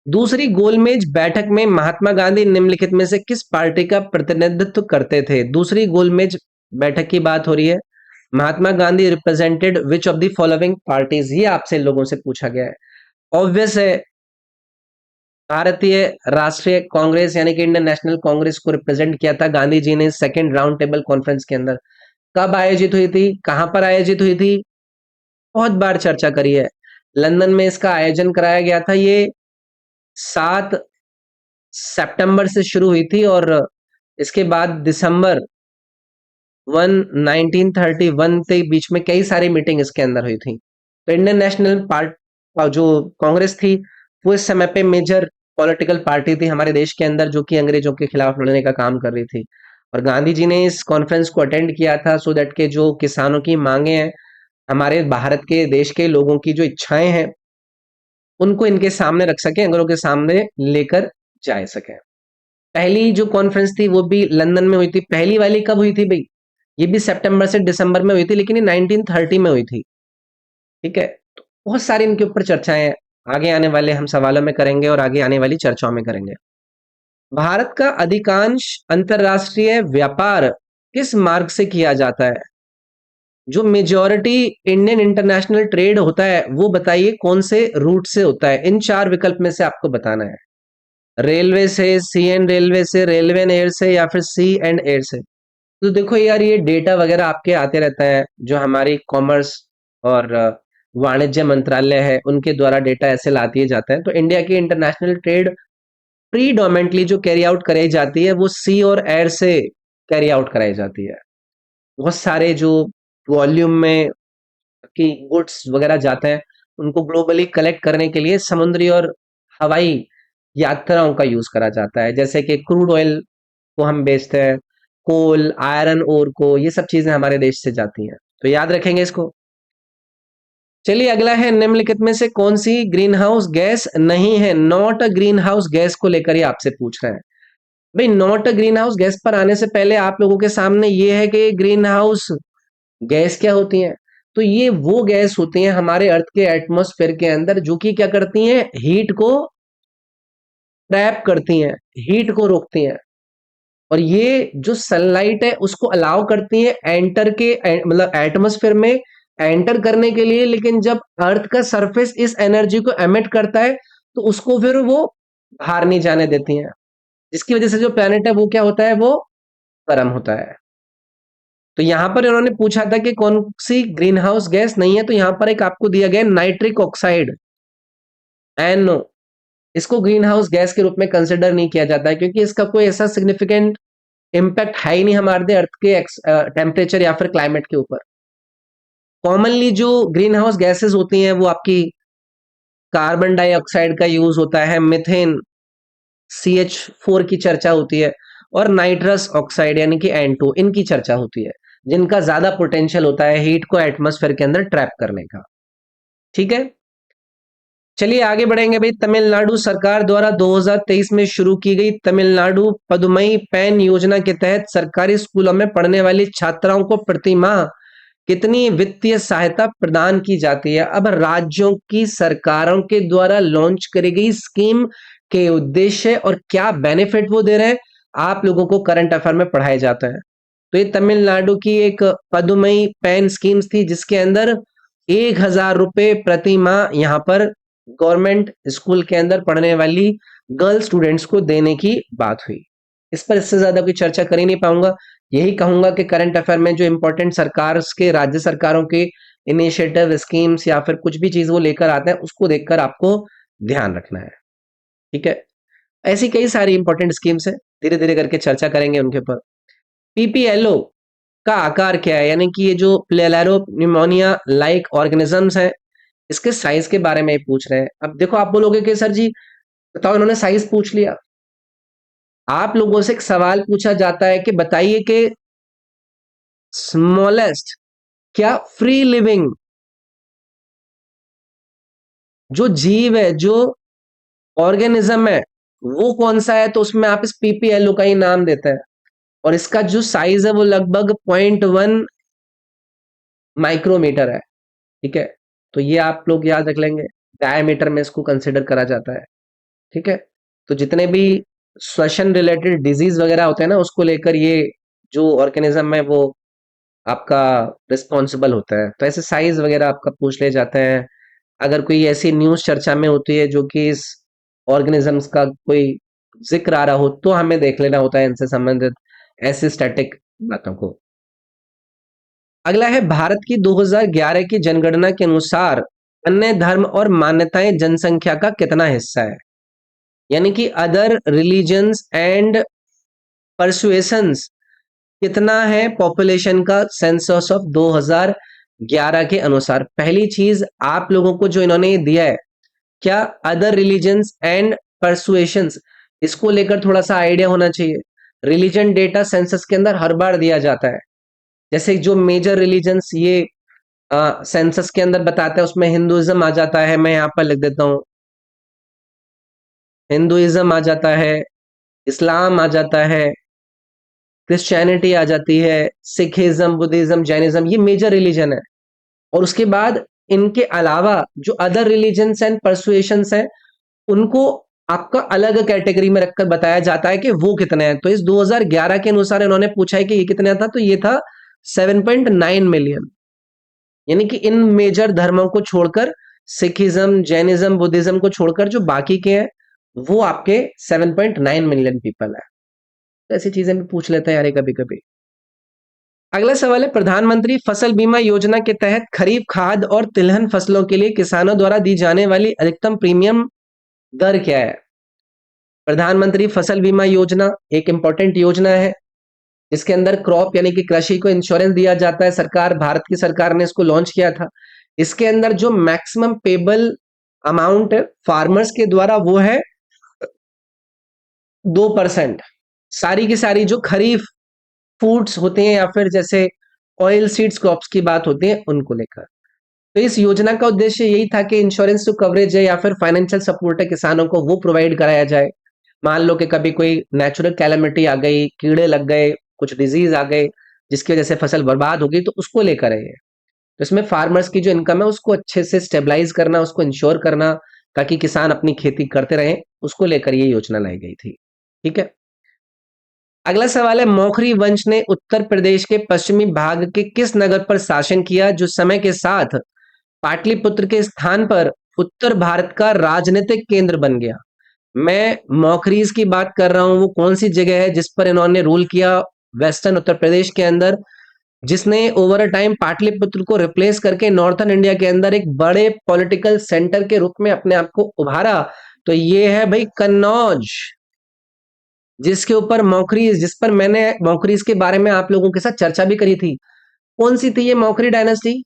[SPEAKER 1] दूसरी गोलमेज बैठक में महात्मा गांधी निम्नलिखित में से किस पार्टी का प्रतिनिधित्व करते थे? दूसरी गोलमेज बैठक की बात हो रही है। Mahatma Gandhi represented which of the following parties? ये आपसे लोगों से पूछा गया है। ऑब्वियस है, भारतीय राष्ट्रीय कांग्रेस यानी कि इंडियन नेशनल कांग्रेस को रिप्रेजेंट किया था गांधी जी ने सेकेंड राउंड टेबल कॉन्फ्रेंस के अंदर। कब आयोजित हुई थी, कहां पर आयोजित हुई थी? बहुत बार चर्चा करी है। लंदन में इसका आयोजन कराया गया था। ये 7 सितंबर से शुरू हुई थी और इसके बाद दिसंबर 1931 के बीच में कई सारी मीटिंग इसके अंदर हुई थी। तो इंडियन नेशनल पार्टी जो कांग्रेस थी वो इस समय पे मेजर पॉलिटिकल पार्टी थी हमारे देश के अंदर, जो कि अंग्रेजों के खिलाफ लड़ने का काम कर रही थी। और गांधी जी ने इस कॉन्फ्रेंस को अटेंड किया था सो दैट के जो किसानों की मांगे हैं, हमारे भारत के देश के लोगों की जो इच्छाएं हैं, उनको इनके सामने रख सके, अंग्रेजों के सामने लेकर जा सके। पहली जो कॉन्फ्रेंस थी वो भी लंदन में हुई थी। पहली वाली कब हुई थी भाई? ये भी सितंबर से दिसंबर में हुई थी, लेकिन ये 1930 में हुई थी। ठीक है, तो बहुत सारी इनके ऊपर चर्चाएं आगे आने वाले हम सवालों में करेंगे और आगे आने वाली चर्चाओं में करेंगे। भारत का अधिकांश अंतरराष्ट्रीय व्यापार किस मार्ग से किया जाता है? जो मेजॉरिटी इंडियन इंटरनेशनल ट्रेड होता है वो बताइए कौन से रूट से होता है? इन 4 विकल्प में से आपको बताना है। रेलवे से, सी एंड रेलवे से, रेलवे एंड एयर से, या फिर सी एंड एयर से। तो देखो यार, ये डेटा वगैरह आपके आते रहता है, जो हमारी कॉमर्स और वाणिज्य मंत्रालय है उनके द्वारा डेटा ऐसे लाती जाता है। तो इंडिया की इंटरनेशनल ट्रेड प्रीडोमेंटली जो कैरी आउट कराई जाती है वो सी और एयर से कैरी आउट कराई जाती है। बहुत सारे जो वॉल्यूम में की गुड्स वगैरह जाते हैं उनको ग्लोबली कलेक्ट करने के लिए समुद्री और हवाई यात्राओं का यूज करा जाता है। जैसे कि क्रूड ऑयल को हम बेचते हैं, कोल, आयरन ओर को, ये सब चीजें हमारे देश से जाती हैं। तो याद रखेंगे इसको। चलिए अगला है, निम्नलिखित में से कौन सी ग्रीन हाउस गैस नहीं है? Not a green house gas को लेकर ही आपसे पूछ रहे हैं। भाई not a green house gas पर आने से पहले आप लोगों के सामने ये है कि ग्रीन हाउस गैस क्या होती हैं। तो ये वो गैस होती हैं हमारे अर्थ के एटमॉस्फेयर के अंदर, जो कि क्या करती हैं? हीट को ट्रैप करती हैं, हीट को रोकती हैं। और ये जो सनलाइट है उसको अलाउ करती है एंटर के मतलब एटमॉस्फेयर में एंटर करने के लिए। लेकिन जब अर्थ का सरफेस इस एनर्जी को एमिट करता है तो उसको फिर वो बाहर नहीं जाने देती हैं, जिसकी वजह से जो प्लैनेट है वो क्या होता है? वो गर्म होता है। तो यहां पर इन्होंने पूछा था कि कौन सी ग्रीन हाउस गैस नहीं है, तो यहां पर एक आपको दिया गया नाइट्रिक ऑक्साइड, NO। इसको ग्रीन हाउस गैस के रूप में कंसिडर नहीं किया जाता है, क्योंकि इसका कोई ऐसा सिग्निफिकेंट इम्पैक्ट है ही नहीं हमारे अर्थ के टेम्परेचर या फिर क्लाइमेट के ऊपर। कॉमनली जो ग्रीन हाउस गैसेस होती हैं वो आपकी कार्बन डाइऑक्साइड का यूज होता है, मिथेन, CH4 की चर्चा होती है, और नाइट्रस ऑक्साइड यानी कि N2, इनकी चर्चा होती है, जिनका ज्यादा पोटेंशियल होता है हीट को एटमॉस्फेयर के अंदर ट्रैप करने का। ठीक है, चलिए आगे बढ़ेंगे भाई। तमिलनाडु सरकार द्वारा 2023 में शुरू की गई तमिलनाडु पदुमई पैन योजना के तहत सरकारी स्कूलों में पढ़ने वाली छात्राओं को प्रति माह कितनी वित्तीय सहायता प्रदान की जाती है। अब राज्यों की सरकारों के द्वारा लॉन्च करी गई स्कीम के उद्देश्य और क्या बेनिफिट वो दे रहे हैं, आप लोगों को करंट अफेयर में पढ़ाया जाता है। तो ये तमिलनाडु की एक पदुमई पेन स्कीम्स थी, जिसके अंदर 1,000 रुपए प्रति माह यहाँ पर गवर्नमेंट स्कूल के अंदर पढ़ने वाली गर्ल स्टूडेंट्स को देने की बात हुई। इस पर इससे ज्यादा कोई चर्चा कर ही नहीं पाऊंगा। यही कहूंगा कि करंट अफेयर में जो इंपॉर्टेंट सरकार के, राज्य सरकारों के इनिशिएटिव, स्कीम्स या फिर कुछ भी चीज वो लेकर आते हैं, उसको देखकर आपको ध्यान रखना है। ठीक है, ऐसी कई सारी इंपॉर्टेंट स्कीम्स है, धीरे धीरे करके चर्चा करेंगे उनके ऊपर। पीपीएलओ का आकार क्या है, यानी कि ये जो प्लेलारो न्यूमोनिया लाइक ऑर्गेनिजम्स हैं, इसके साइज के बारे में पूछ रहे हैं। अब देखो, आप बोलोगे कि सर जी बताओ, इन्होंने साइज पूछ लिया। आप लोगों से एक सवाल पूछा जाता है कि बताइए कि स्मॉलेस्ट, क्या फ्री लिविंग जो जीव है, जो ऑर्गेनिज्म है, वो कौन सा है, तो उसमें आप इस पीपीएलओ का ही नाम देते हैं। और इसका जो साइज है वो लगभग 0.1 माइक्रोमीटर है। ठीक है, तो ये आप लोग याद रख लेंगे, डायमीटर में इसको कंसिडर करा जाता है। ठीक है, तो जितने भी श्वसन रिलेटेड डिजीज वगैरह होते हैं ना, उसको लेकर ये जो ऑर्गेनिज्म है वो आपका रिस्पॉन्सिबल होता है। तो ऐसे साइज वगैरह आपका पूछ ले जाते हैं। अगर कोई ऐसी न्यूज चर्चा में होती है जो कि इस ऑर्गेनिजम्स का कोई जिक्र आ रहा हो, तो हमें देख लेना होता है इनसे संबंधित ऐसे स्टैटिक बातों को। अगला है, भारत की 2011 की जनगणना के अनुसार अन्य धर्म और मान्यताएं जनसंख्या का कितना हिस्सा है, यानी कि अदर रिलीजन्स एंड परसुएशंस कितना है पॉपुलेशन का, सेंसस ऑफ 2011 के अनुसार। पहली चीज आप लोगों को जो इन्होंने ये दिया है, क्या अदर रिलीजन्स एंड परसुएशंस, इसको लेकर थोड़ा सा आइडिया होना चाहिए। रिलीजन डेटा सेंसस के अंदर हर बार दिया जाता है। जैसे जो मेजर रिलीजन्स ये सेंसस के अंदर बताता है, उसमें हिंदुइज्म आ जाता है, मैं यहाँ पर लिख देता हूँ, हिंदुइज्म आ जाता है, इस्लाम आ जाता है, क्रिश्चियनिटी आ जाती है, सिखिज्म, बुद्धिज्म, जैनिज्म, ये मेजर रिलीजन है। और उसके बाद इनके अलावा जो अदर रिलीजन्स एंड परसुएशंस हैं, उनको आपका अलग कैटेगरी में रखकर बताया जाता है कि वो कितने हैं। तो इस 2011 के अनुसार इन्होंने पूछा है कि ये कितना था, तो ये था 7.9 मिलियन। यानी कि इन मेजर धर्मों को छोड़कर, सिखिज्म, जैनिज्म, बुद्धिज्म को छोड़कर जो बाकी के हैं, वो आपके 7.9 मिलियन पीपल है। तो ऐसी चीजें भी पूछ लेते हैं यार कभी कभी। अगला सवाल है, प्रधानमंत्री फसल बीमा योजना के तहत खरीफ खाद और तिलहन फसलों के लिए किसानों द्वारा दी जाने वाली अधिकतम प्रीमियम दर क्या है। प्रधानमंत्री फसल बीमा योजना एक इंपॉर्टेंट योजना है, इसके अंदर क्रॉप यानी कि कृषि को इंश्योरेंस दिया जाता है। सरकार, भारत की सरकार ने इसको लॉन्च किया था। इसके अंदर जो मैक्सिमम पेबल अमाउंट फार्मर्स के द्वारा वो है 2%। सारी की सारी जो खरीफ फूड्स होते हैं या फिर जैसे ऑयल सीड्स क्रॉप्स की बात होती है, उनको लेकर। तो इस योजना का उद्देश्य यही था कि इंश्योरेंस जो कवरेज है या फिर फाइनेंशियल सपोर्ट है किसानों को, वो प्रोवाइड कराया जाए। मान लो कि कभी कोई नेचुरल कैलेमिटी आ गई, कीड़े लग गए, कुछ डिजीज आ गए, जिसकी वजह से फसल बर्बाद हो गई, तो उसको लेकर है ये। तो इसमें फार्मर्स की जो इनकम है उसको अच्छे से स्टेबलाइज करना, उसको इंश्योर करना, ताकि किसान अपनी खेती करते रहें, उसको लेकर ये योजना लाई गई थी। ठीक है, अगला सवाल है, मौखरी वंश ने उत्तर प्रदेश के पश्चिमी भाग के किस नगर पर शासन किया, जो समय के साथ पाटलिपुत्र के स्थान पर उत्तर भारत का राजनीतिक केंद्र बन गया। मैं मौखरीज की बात कर रहा हूं, वो कौन सी जगह है जिस पर इन्होंने रूल किया, वेस्टर्न उत्तर प्रदेश के अंदर, जिसने ओवर अ टाइम पाटलिपुत्र को रिप्लेस करके नॉर्थन इंडिया के अंदर एक बड़े पॉलिटिकल सेंटर के रूप में अपने आप को उभारा। तो ये है भाई कन्नौज, जिसके ऊपर मौखरीज, जिस पर मैंने मौखरीज के बारे में आप लोगों के साथ चर्चा भी करी थी। कौन सी थी ये मौखरी डायनेस्टी,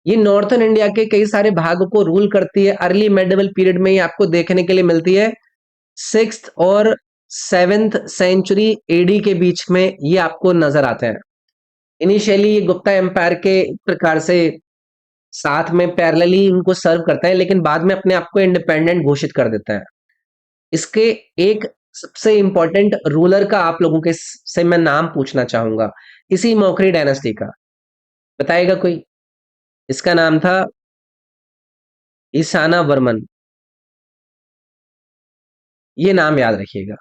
[SPEAKER 1] ये नॉर्थन इंडिया के कई सारे भागों को रूल करती है। अर्ली मेडिवल पीरियड में ये आपको देखने के लिए मिलती है, 6th और 7th सेंचुरी एडी के बीच में ये आपको नजर आते हैं। इनिशियली ये गुप्ता एम्पायर के प्रकार से साथ में पैरेलली इनको सर्व करता है, लेकिन बाद में अपने आप को इंडिपेंडेंट घोषित कर देता है। इसके एक सबसे इंपॉर्टेंट रूलर का आप लोगों के से मैं नाम पूछना चाहूंगा, इसी मौखरी डायनेस्टी का। बताएगा कोई? इसका नाम था ईशाना वर्मन। ये नाम याद रखिएगा।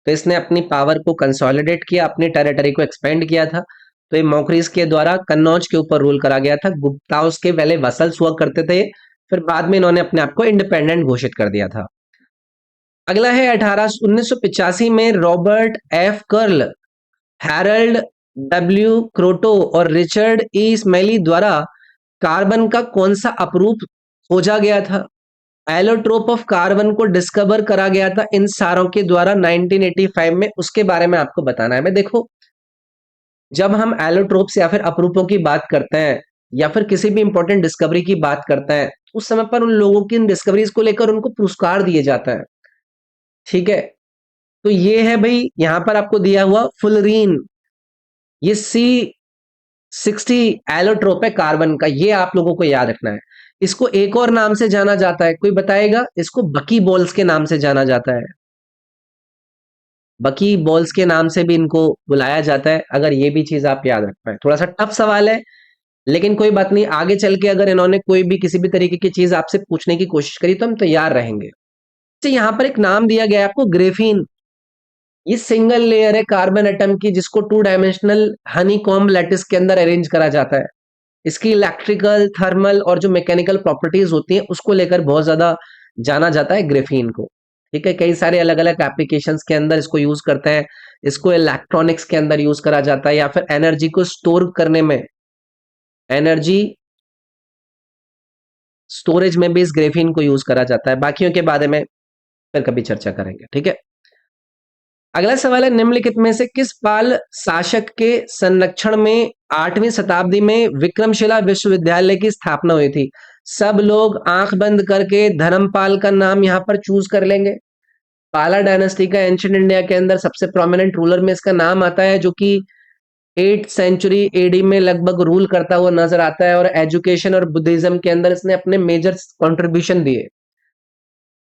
[SPEAKER 1] तो इसने अपनी पावर को कंसोलिडेट किया, अपनी टेरिटरी को एक्सपेंड किया था। तो ये मौखरीज के द्वारा कन्नौज के ऊपर रूल करा गया था। गुप्ताओं के पहले वसल्स हुआ करते थे, फिर बाद में इन्होंने अपने आप को इंडिपेंडेंट घोषित कर दिया था। अगला है 1985 में Robert F Curl, Harold W Kroto और रिचर्ड ई स्मेली द्वारा कार्बन का कौन सा अपरूप खोजा गया था? एलोट्रोप ऑफ कार्बन को डिस्कवर करा गया था इन सारों के द्वारा 1985 में। उसके बारे में आपको बताना है। मैं देखो, जब हम एलोट्रोप्स या फिर अपरूपों की बात करते हैं या फिर किसी भी इंपॉर्टेंट डिस्कवरी की बात करते हैं, उस समय पर उन लोगों की इन डिस्कवरीज को लेकर उनको पुरस्कार दिए जाते हैं। ठीक है, तो ये है भाई, यहां पर आपको दिया हुआ फुलरीन। ये C60 एलोट्रोप है कार्बन का, ये आप लोगों को याद रखना है। इसको एक और नाम से जाना जाता है, कोई बताएगा? इसको बकी बॉल्स के नाम से जाना जाता है। बकी बॉल्स के नाम से भी इनको बुलाया जाता है। अगर ये भी चीज आप याद रख पाए, थोड़ा सा टफ सवाल है, लेकिन कोई बात नहीं, आगे चल के अगर इन्होंने कोई भी किसी भी तरीके की चीज आपसे पूछने की कोशिश करी तो हम तैयार रहेंगे। तो यहाँ पर एक नाम दिया गया है आपको, ग्रेफीन। ये सिंगल लेयर है कार्बन एटम की, जिसको 2 डायमेंशनल हनी कॉम्ब लैटिस के अंदर अरेंज करा जाता है। इसकी इलेक्ट्रिकल, थर्मल और जो मैकेनिकल प्रॉपर्टीज होती हैं उसको लेकर बहुत ज्यादा जाना जाता है ग्रेफीन को। ठीक है, कई सारे अलग अलग एप्लीकेशंस के अंदर इसको यूज करते हैं। इसको इलेक्ट्रॉनिक्स के अंदर यूज करा जाता है, या फिर एनर्जी को स्टोर करने में, एनर्जी स्टोरेज में भी इस ग्रेफीन को यूज करा जाता है। बाकियों के बारे में फिर कभी चर्चा करेंगे। ठीक है, अगला सवाल है, निम्नलिखित में से किस पाल शासक के संरक्षण में 8वीं शताब्दी में विक्रमशिला विश्वविद्यालय की स्थापना हुई थी? सब लोग आंख बंद करके धर्मपाल का नाम यहां पर चूज कर लेंगे। पाला डायनेस्टी का एंशिएंट इंडिया के अंदर सबसे प्रोमिनेंट रूलर में इसका नाम आता है, जो कि 8th सेंचुरी एडी में लगभग रूल करता हुआ नजर आता है, और एजुकेशन और बुद्धिज्म के अंदर इसने अपने मेजर कंट्रीब्यूशन दिए।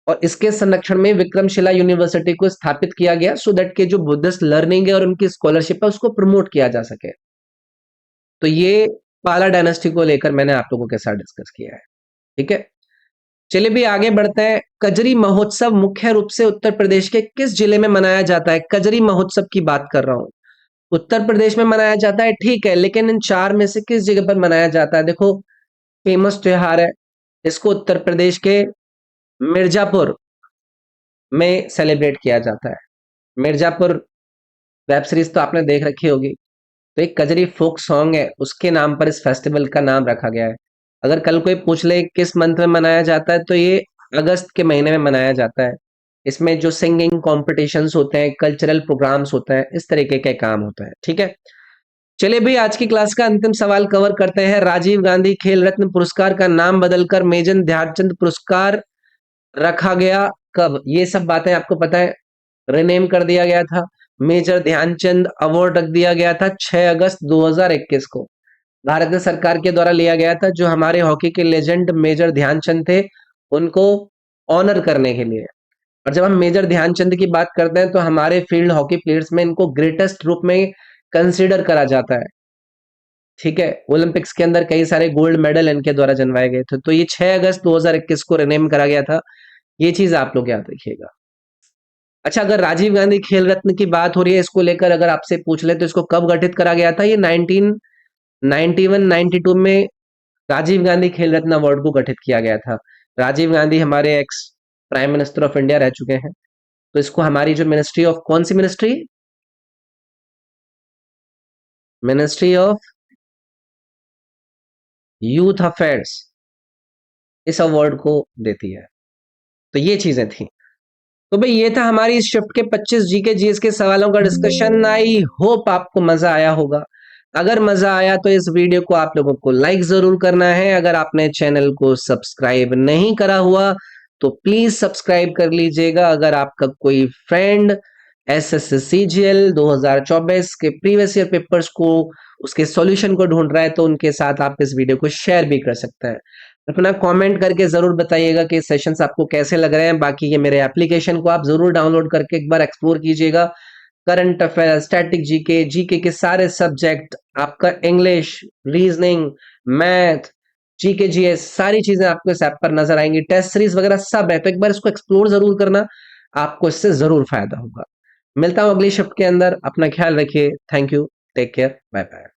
[SPEAKER 1] और इसके संरक्षण में विक्रमशिला यूनिवर्सिटी को स्थापित किया गया, सो दैट के जो बुद्धिस्ट लर्निंग है और उनकी स्कॉलरशिप है उसको प्रमोट किया जा सके। तो ये पाला डायनेस्टी को लेकर मैंने आप लोगों के साथ डिस्कस किया है। ठीक है, चलिए भी आगे बढ़ते हैं। कजरी महोत्सव मुख्य रूप से उत्तर प्रदेश के किस जिले में मनाया जाता है? कजरी महोत्सव की बात कर रहा हूं। उत्तर प्रदेश में मनाया जाता है, ठीक है, लेकिन इन चार में से किस जगह पर मनाया जाता है? देखो, फेमस त्योहार है, इसको उत्तर प्रदेश के मिर्जापुर में सेलिब्रेट किया जाता है। मिर्जापुर वेब सीरीज तो आपने देख रखी होगी। तो एक कजरी फोक सॉन्ग है, उसके नाम पर इस फेस्टिवल का नाम रखा गया है। अगर कल कोई पूछ ले किस मंथ में मनाया जाता है, तो ये अगस्त के महीने में मनाया जाता है। इसमें जो सिंगिंग कॉम्पिटिशन्स होते हैं, कल्चरल प्रोग्राम्स होते हैं, इस तरीके के काम होता है। ठीक है, चलिए भाई, आज की क्लास का अंतिम सवाल कवर करते हैं। राजीव गांधी खेल रत्न पुरस्कार का नाम बदलकर मेजर ध्यानचंद पुरस्कार रखा गया कब? ये सब बातें आपको पता है। रिनेम कर दिया गया था, मेजर ध्यानचंद अवार्ड रख दिया गया था 6 अगस्त 2021 को। भारत सरकार के द्वारा लिया गया था, जो हमारे हॉकी के लेजेंड मेजर ध्यानचंद थे उनको ऑनर करने के लिए। और जब हम मेजर ध्यानचंद की बात करते हैं तो हमारे फील्ड हॉकी प्लेयर्स में इनको ग्रेटेस्ट रूप में कंसीडर करा जाता है। ठीक है, ओलंपिक्स के अंदर कई सारे गोल्ड मेडल इनके द्वारा जनवाए गए थे। तो ये 6 अगस्त 2021 को रिनेम करा गया था, ये चीज आप लोग याद रखिएगा। अच्छा, अगर राजीव गांधी खेल रत्न की बात हो रही है, इसको लेकर अगर आपसे पूछ ले तो इसको कब गठित करा गया था? ये 1991-92 में राजीव गांधी खेल रत्न अवार्ड को गठित किया गया था। राजीव गांधी हमारे ex prime minister of India रह चुके हैं, तो इसको हमारी जो मिनिस्ट्री ऑफ, कौन सी ministry? Ministry of youth affairs इस अवार्ड को देती है। तो ये चीजें थी। तो भाई, ये था हमारी इस शिफ्ट के 25 जीके जीएस के सवालों का डिस्कशन। आई होप आपको मजा आया होगा। अगर मजा आया तो इस वीडियो को आप लोगों को लाइक जरूर करना है। अगर आपने चैनल को सब्सक्राइब नहीं करा हुआ तो प्लीज सब्सक्राइब कर लीजिएगा। अगर आपका कोई फ्रेंड SSC CGL 2024 के प्रीवियस ईयर पेपर्स को, उसके सॉल्यूशन को ढूंढ रहा है, तो उनके साथ आप इस वीडियो को शेयर भी कर सकते हैं। अपना कमेंट करके जरूर बताइएगा कि सेशंस आपको कैसे लग रहे हैं। बाकी ये मेरे एप्लीकेशन को आप जरूर डाउनलोड करके एक बार एक्सप्लोर कीजिएगा। Current affair, static GK, GK के सारे सब्जेक्ट, आपका English, reasoning, math, GK GS, सारी चीजें आपको इस ऐप पर नजर आएंगी। टेस्ट सीरीज वगैरह सब है, तो एक बार इसको एक्सप्लोर जरूर करना, आपको इससे जरूर फायदा होगा। मिलता हूं अगली शिफ्ट के अंदर, अपना ख्याल रखिए। Thank you, take care, bye bye.